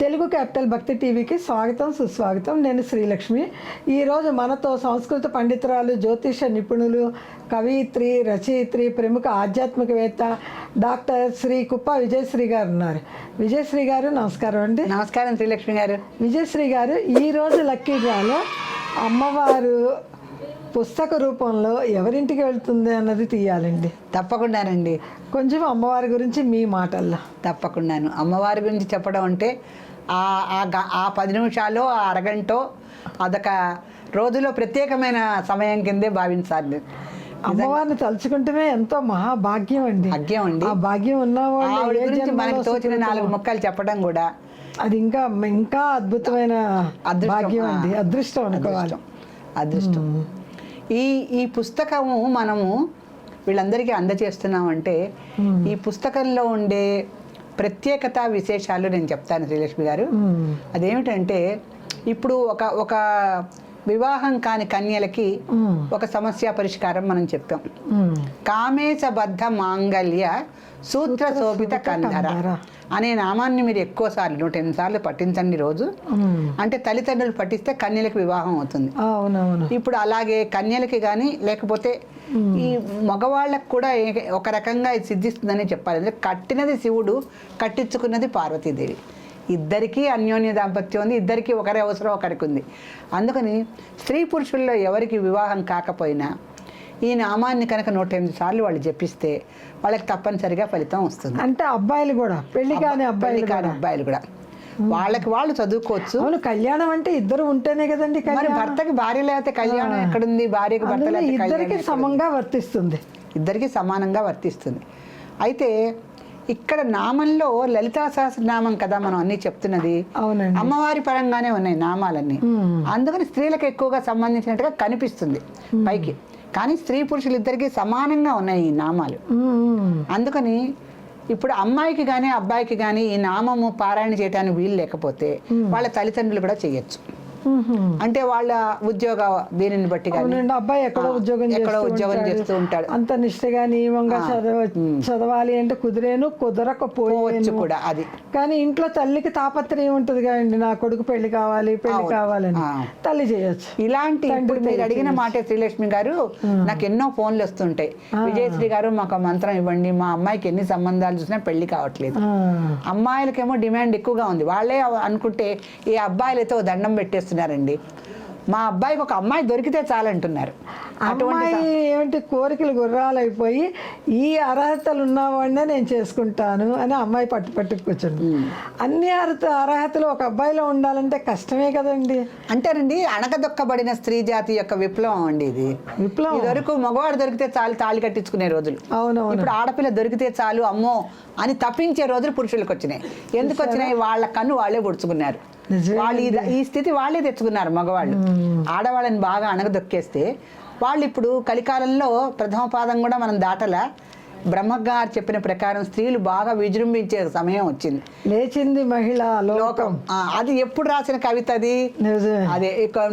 Telugu capital భక్తి టీవీకి స్వాగతం సుస్వాగతం. నేను శ్రీలక్ష్మి. ఈరోజు మనతో సంస్కృత పండితురాలు, జ్యోతిష నిపుణులు, కవయిత్రి, రచయిత్రి, ప్రముఖ ఆధ్యాత్మికవేత్త డాక్టర్ శ్రీ కుప్ప విజయశ్రీ గారు ఉన్నారు. విజయశ్రీ గారు నమస్కారం అండి. నమస్కారం శ్రీలక్ష్మి గారు. విజయశ్రీ గారు, ఈరోజు లక్కీ డ్రాలో అమ్మవారు పుస్తక రూపంలో ఎవరింటికి వెళ్తుంది అన్నది తీయాలండి. తప్పకుండానండి. కొంచెం అమ్మవారి గురించి మీ మాటల్లో. తప్పకుండాను. అమ్మవారి గురించి చెప్పడం అంటే ఆ 10 నిమిషాలు, ఆ అరగంటో అదొక రోజులో ప్రత్యేకమైన సమయం కిందే భావించాలి. అమ్మవారిని తలుచుకుంటేనే ఎంతో మహాభాగ్యం అండి. భాగ్యం అండి. ఆ భాగ్యం ఆవిడ గురించి మనకు తోచిన 4 ముక్కలు చెప్పడం కూడా అది ఇంకా ఇంకా అద్భుతమైన భాగ్యం అండి. అదృష్టం అనుకోవాలి. అదృష్టం. ఈ పుస్తకము మనము వీళ్ళందరికీ అందజేస్తున్నామంటే ఈ పుస్తకంలో ఉండే ప్రత్యేకత, విశేషాలు నేను చెప్తాను శ్రీలక్ష్మి గారు. అదేమిటంటే ఇప్పుడు ఒక వివాహం కాని కన్యలకి ఒక సమస్య పరిష్కారం మనం చెప్పాం. కామేశబద్ధ మాంగళ్య సూత్ర శోభిత కంధర అనే నామాన్ని మీరు ఎక్కువ సార్లు 108 సార్లు పఠించండి రోజు. అంటే తల్లిదండ్రులు పఠిస్తే కన్యలకు వివాహం అవుతుంది. ఇప్పుడు అలాగే కన్యలకి కానీ లేకపోతే ఈ మగవాళ్ళకు కూడా ఒక రకంగా ఇది సిద్ధిస్తుందని చెప్పాలి. కట్టినది శివుడు, కట్టించుకున్నది పార్వతీదేవి. ఇద్దరికీ అన్యోన్య దాంపత్యం ఉంది. ఇద్దరికీ ఒకరి అవసరం ఒకరికి ఉంది. అందుకని స్త్రీ పురుషుల్లో ఎవరికి వివాహం కాకపోయినా ఈ నామాన్ని కనుక 108 సార్లు వాళ్ళు జపిస్తే వాళ్ళకి తప్పనిసరిగా ఫలితం వస్తుంది. అంటే అబ్బాయిలు కూడా, పెళ్లి కాని అబ్బాయిలు కూడా వాళ్ళకి వాళ్ళు చదువుకోవచ్చు. అవును, కళ్యాణం అంటే ఇద్దరు ఉంటేనే కదండి. భర్తకి భార్య లేకపోతే కళ్యాణం ఎక్కడుంది? భార్యకి భర్త ఇద్దరికి సమంగా వర్తిస్తుంది. ఇద్దరికి సమానంగా వర్తిస్తుంది. అయితే ఇక్కడ నామంలో లలితా సహస్రనామం కదా మనం అన్ని చెప్తున్నది. అమ్మవారి పరంగానే ఉన్నాయి నామాలన్నీ. అందుకని స్త్రీలకు ఎక్కువగా సంబంధించినట్టుగా కనిపిస్తుంది పైకి. కానీ స్త్రీ పురుషులు ఇద్దరికి సమానంగా ఉన్నాయి ఈ నామాలు. అందుకని ఇప్పుడు అమ్మాయికి కానీ అబ్బాయికి కానీ ఈ నామము పారాయణ చేయడానికి వీలు లేకపోతే వాళ్ళ తల్లిదండ్రులు కూడా చేయొచ్చు. అంటే వాళ్ళ ఉద్యోగ దీనిని బట్టి అబ్బాయి ఎక్కడో ఉద్యోగం చేస్తూ ఉంటాడు. అంత నిష్ఠగా నియమంగా చదవాలి అంటే కుదరకపోవచ్చు కూడా. అది కానీ ఇంట్లో తల్లికి తాపత్రయం ఉంటుంది కదండి, నా కొడుకు పెళ్లి కావాలని తల్లి చేయొచ్చు. ఇలాంటి ఇప్పుడు మీరు అడిగిన మాట శ్రీలక్ష్మి గారు, నాకు ఎన్నో ఫోన్లు వస్తుంటాయి. విజయశ్రీ గారు మాకు మంత్రం ఇవ్వండి, మా అమ్మాయికి ఎన్ని సంబంధాలు చూసినా పెళ్లి కావట్లేదు. అమ్మాయిలకేమో డిమాండ్ ఎక్కువగా ఉంది. వాళ్ళే అనుకుంటే ఈ అబ్బాయిలతో దండం పెట్టేస్తున్నారు న్నారండి. మా అబ్బాయికి ఒక అమ్మాయి దొరికితే చాలంటున్నారు. అమ్మాయి ఏమిటి కోరికలు గుర్రాలు అయిపోయి ఈ అర్హతలు ఉన్నవాడినే నేను చేసుకుంటాను అని అమ్మాయి పట్టుకొచ్చింది. అన్ని అర్హతలు ఒక అబ్బాయిలో ఉండాలంటే కష్టమే కదండి. అంటేనండి, అణగదొక్కబడిన స్త్రీ జాతి యొక్క విప్లవం అండి ఇది. విప్లవం వరకు మగవాడు దొరికితే చాలు తాళి కట్టించుకునే రోజులు. అవునవును. ఇప్పుడు ఆడపిల్ల దొరికితే చాలు అమ్మో అని తప్పించే రోజులు పురుషులకు వచ్చినాయి. ఎందుకు వచ్చినాయి? వాళ్ళ కన్ను వాళ్ళే పొడుచుకున్నారు. వాళ్ళు ఈ స్థితి వాళ్ళే తెచ్చుకున్నారు. మగవాళ్ళు ఆడవాళ్ళని బాగా అణగదొక్కేస్తే వాళ్ళు ఇప్పుడు కలికాలంలో ప్రథమ పాదం కూడా మనం దాటలా. బ్రహ్మగారు చెప్పిన ప్రకారం స్త్రీలు బాగా విజృంభించే సమయం వచ్చింది. లేచింది మహిళా లోకం. అది ఎప్పుడు రాసిన కవిత అది? అదే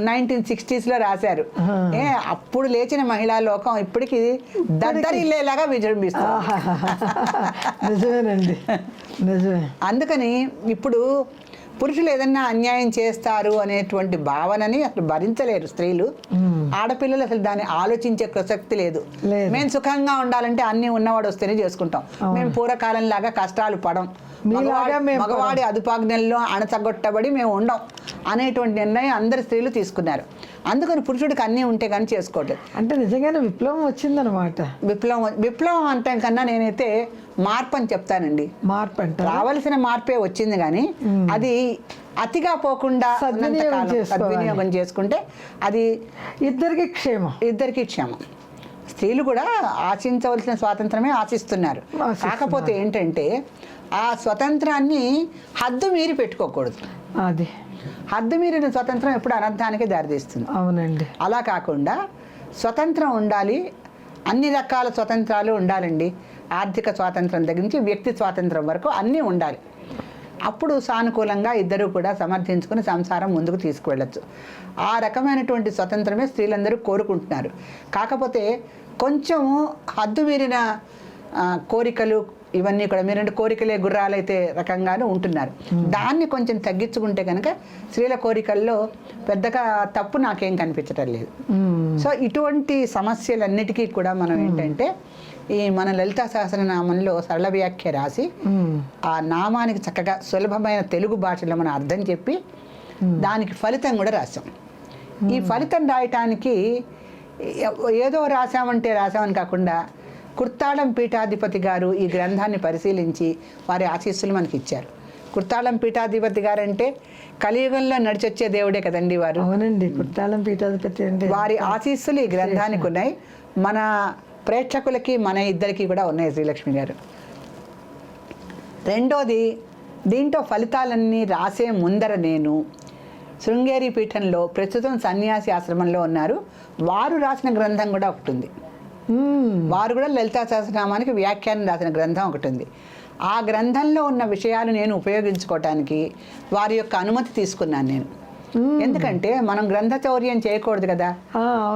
1960s లో రాశారు. అప్పుడు లేచిన మహిళా లోకం ఇప్పటికి దద్దరిల్లేలాగా విజృంభిస్తుంది. నిజమేనండి, నిజమే. అందుకని ఇప్పుడు పురుషులు ఏదన్నా అన్యాయం చేస్తారు అనేటువంటి భావనని అసలు భరించలేరు స్త్రీలు. ఆడపిల్లలు అసలు దాన్ని ఆలోచించే ప్రసక్తి లేదు. మేము సుఖంగా ఉండాలంటే అన్ని ఉన్నవాడు వస్తేనే చేసుకుంటాం. మేము పూర్వకాలం లాగా కష్టాలు పడం, మగవాడి అదుపాజ్ఞల్లో అణచగొట్టబడి మేము ఉండం అనేటువంటి నిర్ణయం అందరు స్త్రీలు తీసుకున్నారు. అందుకని పురుషుడికి అన్నీ ఉంటే కానీ చేసుకోవట్లేదు. అంటే నిజంగానే విప్లవం వచ్చిందనమాట. విప్లవం అంటే కన్నా నేనైతే మార్పు అని చెప్తానండి. మార్పు అంటే రావాల్సిన మార్పే వచ్చింది, కానీ అది అతిగా పోకుండా సద్వినియోగం చేసుకుంటే అది ఇద్దరికి క్షేమం. స్త్రీలు కూడా ఆశించవలసిన స్వాతంత్రమే ఆశిస్తున్నారు. కాకపోతే ఏంటంటే ఆ స్వతంత్రాన్ని హద్దు మీరి పెట్టుకోకూడదు. అది హద్దు మీరిన స్వతంత్రం ఎప్పుడు అనర్థానికి దారితీస్తుంది. అవునండి. అలా కాకుండా స్వతంత్రం ఉండాలి. అన్ని రకాల స్వతంత్రాలు ఉండాలండి. ఆర్థిక స్వాతంత్రం దగ్గర నుంచి వ్యక్తి స్వాతంత్రం వరకు అన్నీ ఉండాలి. అప్పుడు సానుకూలంగా ఇద్దరు కూడా సమర్థించుకుని సంసారం ముందుకు తీసుకువెళ్ళచ్చు. ఆ రకమైనటువంటి స్వతంత్రమే స్త్రీలందరూ కోరుకుంటున్నారు. కాకపోతే కొంచెం హద్దు మీరిన కోరికలు ఇవన్నీ కూడా మీరంటే కోరికలే గుర్రాలైతే రకంగానే ఉంటున్నారు. దాన్ని కొంచెం తగ్గించుకుంటే కనుక స్త్రీల కోరికల్లో పెద్దగా తప్పు నాకేం కనిపించటం లేదు. సో ఇటువంటి సమస్యలన్నిటికీ కూడా మనం ఏంటంటే ఈ మన లలితా సహస్రనామంలో సరళ వ్యాఖ్య రాసి ఆ నామానికి చక్కగా సులభమైన తెలుగు భాషలో మనం అర్థం చెప్పి దానికి ఫలితం కూడా రాసాం. ఈ ఫలితం రాయటానికి ఏదో రాసామని కాకుండా కుర్తాళం పీఠాధిపతి గారు ఈ గ్రంథాన్ని పరిశీలించి వారి ఆశీస్సులు మనకి ఇచ్చారు. కుర్తాళం పీఠాధిపతి గారు అంటే కలియుగంలో నడిచొచ్చే దేవుడే కదండి వారు. అవునండి, కుర్తాళం పీఠాధిపతి అంటే వారి ఆశీస్సులు ఈ గ్రంథానికి ఉన్నాయి. మన ప్రేక్షకులకి మన ఇద్దరికి కూడా ఉన్నాయి శ్రీలక్ష్మి గారు. రెండోది, దీంట్లో ఫలితాలన్నీ రాసే ముందర నేను శృంగేరి పీఠంలో ప్రస్తుతం సన్యాసి ఆశ్రమంలో ఉన్నారు, వారు రాసిన గ్రంథం కూడా ఒకటి ఉంది. వారు కూడా లలితా సహస్రనామానికి వ్యాఖ్యానం రాసిన గ్రంథం ఒకటి ఉంది. ఆ గ్రంథంలో ఉన్న విషయాలు నేను ఉపయోగించుకోవటానికి వారి యొక్క అనుమతి తీసుకున్నాను నేను. ఎందుకంటే మనం గ్రంథచౌర్యం చేయకూడదు కదా.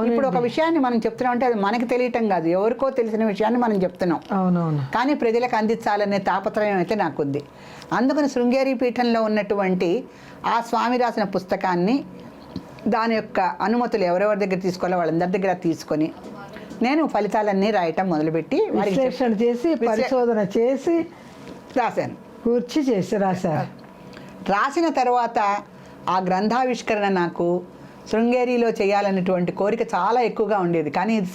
ఇప్పుడు ఒక విషయాన్ని మనం చెప్తున్నాం అంటే అది మనకి తెలియటం కాదు, ఎవరికో తెలిసిన విషయాన్ని మనం చెప్తున్నాం. అవునవును. కానీ ప్రజలకు అందించాలనే తాపత్రయం అయితే నాకుంది. అందుకని శృంగేరి పీఠంలో ఉన్నటువంటి ఆ స్వామి రాసిన పుస్తకాన్ని దాని యొక్క అనుమతులు ఎవరెవరి దగ్గర తీసుకోవాలో వాళ్ళందరి దగ్గర తీసుకొని నేను ఫలితాలన్నీ రాయటం మొదలుపెట్టి విశ్లేషణ చేసి పరిశోధన చేసి రాశాను. రాశారు. రాసిన తర్వాత ఆ గ్రంథావిష్కరణ నాకు శృంగేరిలో చేయాలనేటువంటి కోరిక చాలా ఎక్కువగా ఉండేది. కానీ ఇది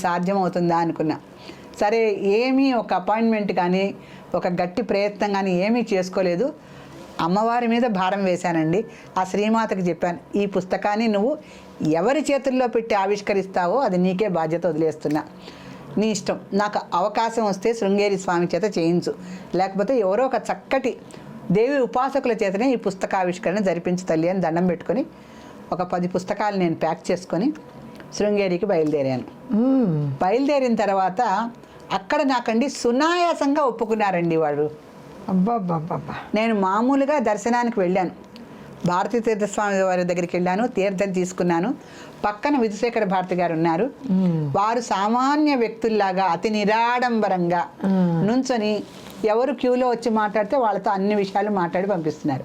సాధ్యమవుతుందా అనుకున్నా. సరే, ఏమీ ఒక అపాయింట్మెంట్ కానీ ఒక గట్టి ప్రయత్నం కానీ ఏమీ చేసుకోలేదు. అమ్మవారి మీద భారం వేశానండి. ఆ శ్రీమాతకి చెప్పాను, ఈ పుస్తకాన్ని నువ్వు ఎవరి చేతుల్లో పెట్టి ఆవిష్కరిస్తావో అది నీకే బాధ్యత వదిలేస్తున్నా, నీ ఇష్టం. నాకు అవకాశం వస్తే శృంగేరి స్వామి చేత చేయించు, లేకపోతే ఎవరో ఒక చక్కటి దేవి ఉపాసకుల చేతనే ఈ పుస్తకావిష్కరణ జరిపించు తల్లి అని దండం పెట్టుకొని ఒక 10 పుస్తకాలు నేను ప్యాక్ చేసుకొని శృంగేరికి బయలుదేరాను. బయలుదేరిన తర్వాత అక్కడ నాకండి సునాయాసంగా ఒప్పుకున్నారండి వాడు. అబ్బాబ్బాబ్బా. నేను మామూలుగా దర్శనానికి వెళ్ళాను, భారతీ తీర్థస్వామి వారి దగ్గరికి వెళ్ళాను, తీర్థం తీసుకున్నాను. పక్కన విధుశేఖర భారతి గారు ఉన్నారు. వారు సామాన్య వ్యక్తుల్లాగా అతి నిరాడంబరంగా నుంచొని ఎవరు క్యూలో వచ్చి మాట్లాడితే వాళ్ళతో అన్ని విషయాలు మాట్లాడి పంపిస్తున్నారు.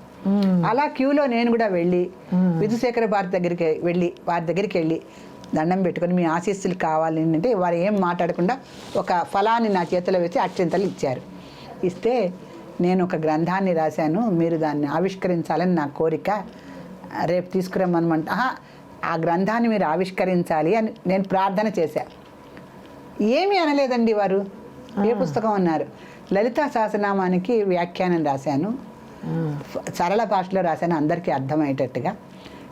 అలా క్యూలో నేను కూడా వెళ్ళి విధుశేఖర భారతి దగ్గరికి వెళ్ళి వారి దగ్గరికి వెళ్ళి దండం పెట్టుకొని మీ ఆశీస్సులు కావాలి అంటే వారు ఏం మాట్లాడకుండా ఒక ఫలాన్ని నా చేతిలో వేసి అక్షింతలు ఇచ్చారు. ఇస్తే నేను ఒక గ్రంథాన్ని రాశాను, మీరు దాన్ని ఆవిష్కరించాలని నా కోరిక, రేపు తీసుకురమ్మనమంట. ఆ గ్రంథాన్ని మీరు ఆవిష్కరించాలి అని నేను ప్రార్థన చేశాను. ఏమీ అనలేదండి వారు. ఏ పుస్తకం అన్నారు? లలితా సహస్రనామానికి వ్యాఖ్యానం రాశాను, సరళ భాషలో రాశాను, అందరికీ అర్థమయ్యేటట్టుగా.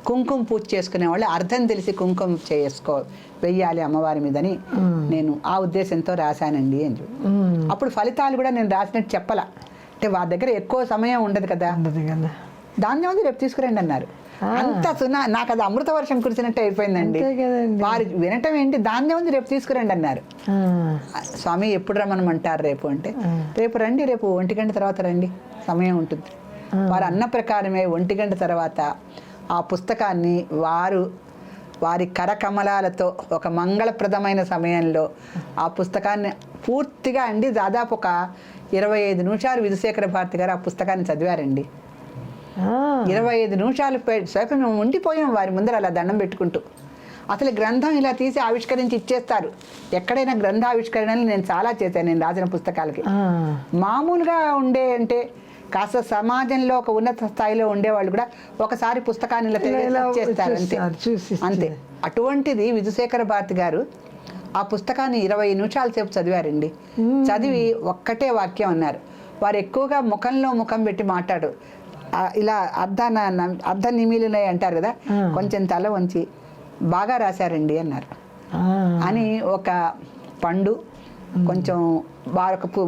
కుంకుమ పూజ చేసుకునే వాళ్ళు అర్థం తెలిసి కుంకుమ వెయ్యాలి అమ్మవారి మీదని నేను ఆ ఉద్దేశంతో రాశానండి అని చెప్పి. అప్పుడు ఫలితాలు కూడా నేను రాసినట్టు చెప్పాల, అంటే వారి దగ్గర ఎక్కువ సమయం ఉండదు కదా. దాన్ని ఉంది రేపు తీసుకురండి అన్నారు. అంత నాకు అది అమృత వర్షం కురిసినట్టు అయిపోయిందండి. వారు వినటం ఏంటి, దాన్నే ఉంది రేపు తీసుకురండి అన్నారు. స్వామి ఎప్పుడు రమ్మనమంటారు రేపు అంటే, రేపు రండి, రేపు 1 గంట తర్వాత రండి, సమయం ఉంటుంది. వారు అన్న ప్రకారమే 1 గంట తర్వాత ఆ పుస్తకాన్ని వారి కరకమలాలతో ఒక మంగళప్రదమైన సమయంలో ఆ పుస్తకాన్ని పూర్తిగా అండి దాదాపు ఒక 25 నిమిషాలు విధుశేఖర భారతి గారు ఆ పుస్తకాన్ని చదివారండి. 25 నిమిషాలు సేపు మేము ఉండిపోయాం వారి ముందర అలా దండం పెట్టుకుంటూ. అసలు గ్రంథం ఇలా తీసి ఆవిష్కరించి ఇచ్చేస్తారు. ఎక్కడైనా గ్రంథ ఆవిష్కరణలు నేను చాలా చేశాను నేను రాసిన పుస్తకాలకి. మామూలుగా ఉండే అంటే కాస్త సమాజంలో ఒక ఉన్నత స్థాయిలో ఉండేవాళ్ళు కూడా ఒకసారి పుస్తకాన్ని ఇలా చేస్తారు అంతే. అటువంటిది విధుశేఖర భారతి గారు ఆ పుస్తకాన్ని 20 నిమిషాల సేపు చదివారండి. చదివి ఒక్కటే వాక్యం అన్నారు. వారు ఎక్కువగా ముఖంలో ముఖం పెట్టి మాట్లాడు, ఇలా అర్ధ నిమిలినాయి అంటారు కదా, కొంచెం తల వంచి బాగా రాశారండి అన్నారు. అని ఒక పండు కొంచెం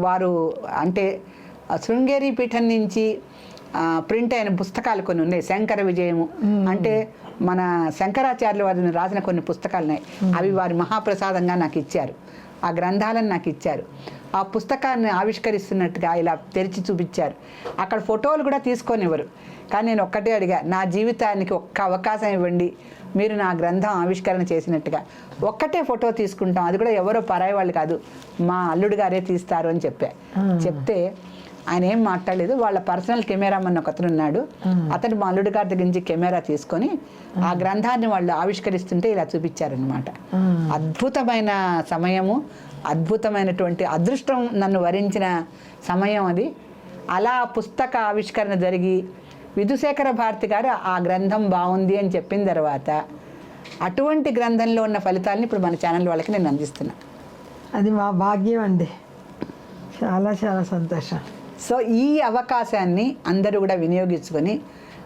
వారు అంటే శృంగేరి పీఠం నుంచి ప్రింట్ అయిన పుస్తకాలు కొన్ని ఉన్నాయి. శంకర విజయము అంటే మన శంకరాచార్యులు వారిని రాసిన కొన్ని పుస్తకాలు ఉన్నాయి. అవి వారి మహాప్రసాదంగా నాకు ఇచ్చారు. ఆ గ్రంథాలను నాకు ఇచ్చారు. ఆ పుస్తకాన్ని ఆవిష్కరిస్తున్నట్టుగా ఇలా తెరిచి చూపించారు. అక్కడ ఫోటోలు కూడా తీసుకొనివ్వరు. కానీ నేను ఒక్కటే అడిగా, నా జీవితానికి ఒక్క అవకాశం ఇవ్వండి, మీరు నా గ్రంథం ఆవిష్కరణ చేసినట్టుగా ఒక్కటే ఫోటో తీసుకుంటాం, అది కూడా ఎవరో పరాయి వాళ్ళు కాదు, మా అల్లుడు గారే తీస్తారు అని చెప్తే ఆయన ఏం మాట్లాడలేదు. వాళ్ళ పర్సనల్ కెమెరామన్ ఒకతను ఉన్నాడు, అతను మా అల్లుడు గారి దగ్గర నుంచి కెమెరా తీసుకొని ఆ గ్రంథాన్ని వాళ్ళు ఆవిష్కరిస్తుంటే ఇలా చూపించారనమాట. అద్భుతమైన సమయము, అద్భుతమైనటువంటి అదృష్టం నన్ను వరించిన సమయం అది. అలా పుస్తక ఆవిష్కరణ జరిగి విధుశేఖర భారతి గారు ఆ గ్రంథం బాగుంది అని చెప్పిన తర్వాత అటువంటి గ్రంథంలో ఉన్న ఫలితాలను ఇప్పుడు మన ఛానల్ వాళ్ళకి నేను అందిస్తున్నా. అది మా భాగ్యం అండి. చాలా చాలా సంతోషం. సో ఈ అవకాశాన్ని అందరూ కూడా వినియోగించుకొని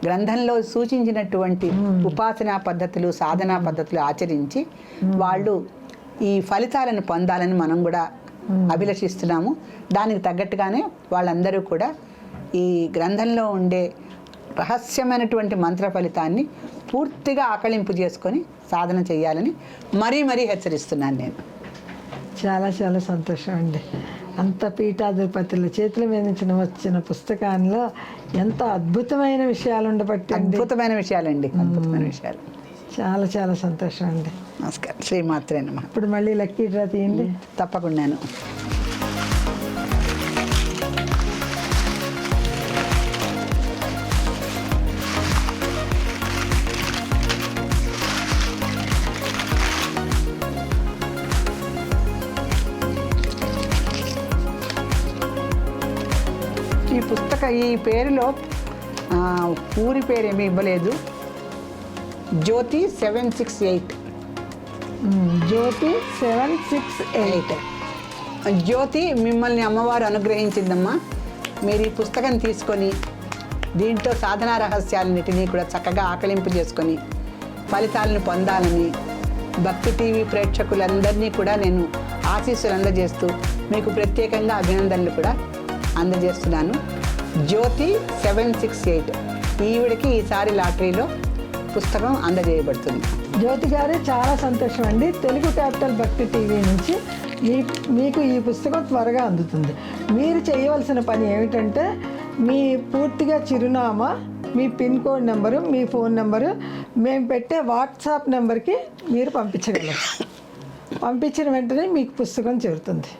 గ్రంథంలో సూచించినటువంటి ఉపాసనా పద్ధతులు, సాధనా పద్ధతులు ఆచరించి వాళ్ళు ఈ ఫలితాలను పొందాలని మనం కూడా అభిలషిస్తున్నాము. దానికి తగ్గట్టుగానే వాళ్ళందరూ కూడా ఈ గ్రంథంలో ఉండే రహస్యమైనటువంటి మంత్ర ఫలితాన్ని పూర్తిగా ఆకళింపు చేసుకొని సాధన చేయాలని మరీ మరీ హెచ్చరిస్తున్నాను నేను. చాలా చాలా సంతోషం అండి. అంత పీఠాధిపతుల చేతుల మీద నుంచి వచ్చిన పుస్తకాల్లో ఎంత అద్భుతమైన విషయాలు ఉండబట్టి అద్భుతమైన విషయాలండి, అద్భుతమైన విషయాలు. చాలా చాలా సంతోషం అండి. నమస్కారం. శ్రీమాత్రే నమః. ఇప్పుడు మళ్ళీ లక్కీ డ్రా తీయండి. తప్పకుండాను. ఈ పేరులో ఊరి పేరు ఏమీ ఇవ్వలేదు. జ్యోతి 768. జ్యోతి 768. జ్యోతి, మిమ్మల్ని అమ్మవారు అనుగ్రహించిందమ్మా. మీరు ఈ పుస్తకం తీసుకొని దీంట్లో సాధనా రహస్యాలన్నిటినీ కూడా చక్కగా ఆకలింపు చేసుకొని ఫలితాలను పొందాలని భక్తి టీవీ ప్రేక్షకులందరినీ కూడా నేను ఆశీస్సులు అందజేస్తూ మీకు ప్రత్యేకంగా అభినందనలు కూడా అందజేస్తున్నాను. జ్యోతి 768 ఈవిడికి ఈసారి లాటరీలో పుస్తకం అందజేయబడుతుంది. జ్యోతి గారు చాలా సంతోషం అండి. తెలుగు క్యాపిటల్ భక్తి టీవీ నుంచి మీకు ఈ పుస్తకం త్వరగా అందుతుంది. మీరు చేయవలసిన పని ఏమిటంటే మీ పూర్తిగా చిరునామా, మీ పిన్ కోడ్ నెంబరు, మీ ఫోన్ నెంబరు మేము పెట్టే వాట్సాప్ నెంబర్కి మీరు పంపించగలరు. పంపించిన వెంటనే మీకు పుస్తకం చేరుతుంది.